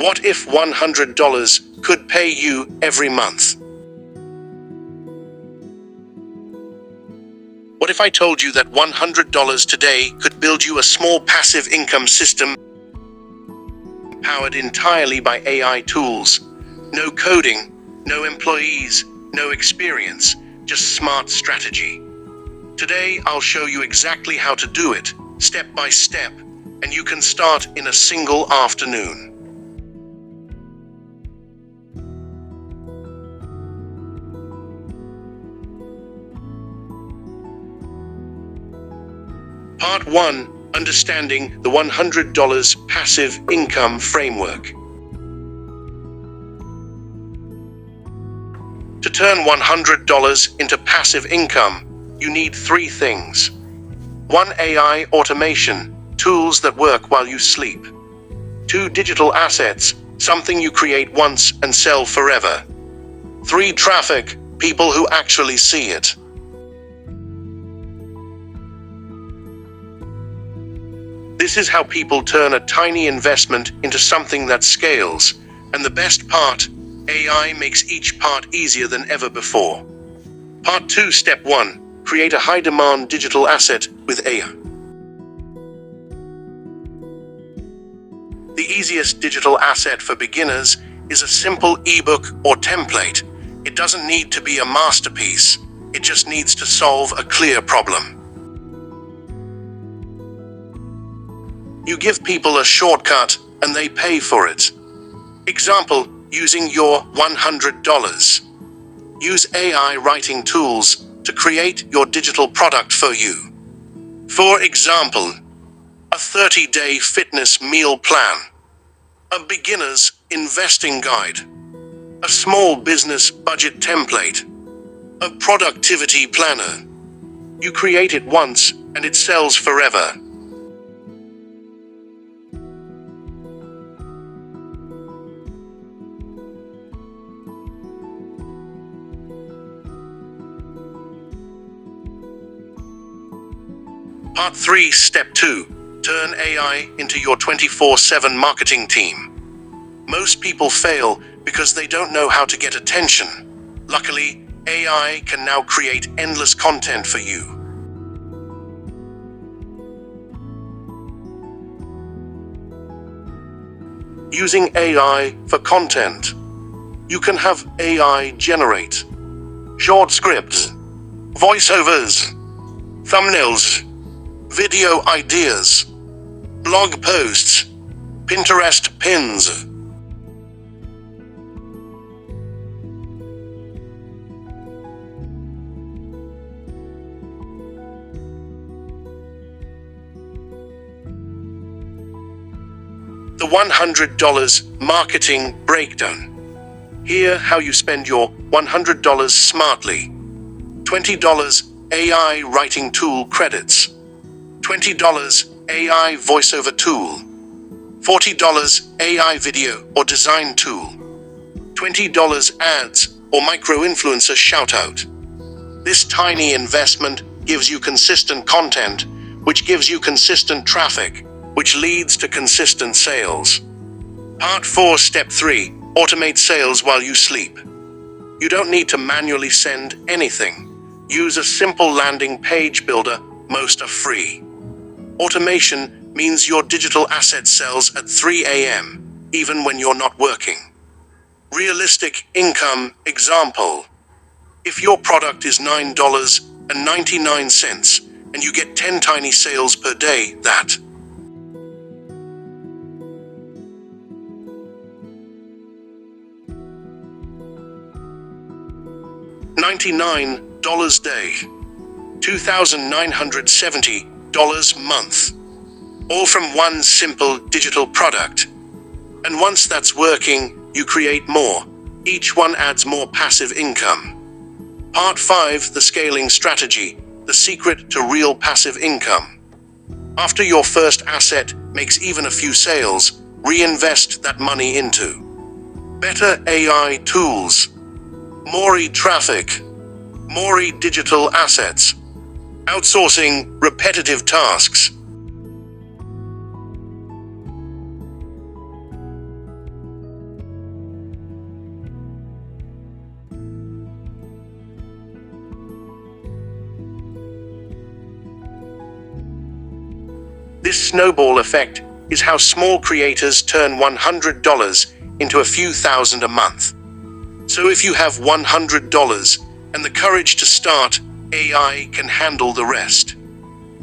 What if $100 could pay you every month? What if I told you that $100 today could build you a small passive income system powered entirely by AI tools? No coding, no employees, no experience, just smart strategy. Today, I'll show you exactly how to do it, step by step, and you can start in a single afternoon. Part 1. Understanding the $100 Passive Income Framework. To turn $100 into passive income, you need 3 things. 1. AI automation, tools that work while you sleep. 2. Digital assets, something you create once and sell forever. 3. Traffic, people who actually see it. This is how people turn a tiny investment into something that scales. And the best part, AI makes each part easier than ever before. Part 2, Step 1. Create a high-demand digital asset with AI. The easiest digital asset for beginners is a simple ebook or template. It doesn't need to be a masterpiece. It just needs to solve a clear problem. You give people a shortcut and they pay for it. Example, using your $100. Use AI writing tools to create your digital product for you. For example, a 30-day fitness meal plan, a beginner's investing guide, a small business budget template, a productivity planner. You create it once and it sells forever. Part 3, Step 2. Turn AI into your 24/7 marketing team. Most people fail because they don't know how to get attention. Luckily, AI can now create endless content for you. Using AI for content. You can have AI generate short scripts, voiceovers, thumbnails, video ideas, blog posts, Pinterest pins. The $100 Marketing Breakdown. Here how you spend your $100 smartly. $20 AI writing tool credits. $20 AI voiceover tool. $40 AI video or design tool. $20 ads or micro-influencer shoutout. This tiny investment gives you consistent content, which gives you consistent traffic, which leads to consistent sales. Part 4, Step 3. Automate sales while you sleep. You don't need to manually send anything. Use a simple landing page builder. Most are free. Automation means your digital asset sells at 3 a.m., even when you're not working. Realistic income example. If your product is $9.99 and you get 10 tiny sales per day, that $99 day, $2,970 month, all from one simple digital product. And once that's working, you create more. Each one adds more passive income. Part 5, the scaling strategy, the secret to real passive income. After your first asset makes even a few sales, reinvest that money into better AI tools, more traffic, more digital assets, outsourcing repetitive tasks. This snowball effect is how small creators turn $100 into a few thousand a month. So if you have $100 and the courage to start, AI can handle the rest.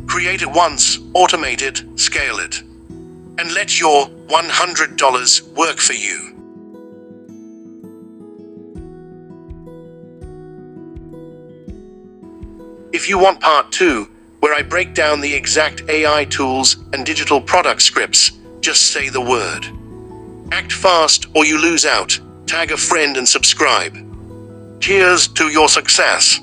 Create it once, automate it, scale it, and let your $100 work for you. If you want part 2, where I break down the exact AI tools and digital product scripts, just say the word. Act fast or you lose out. Tag a friend and subscribe. Cheers to your success.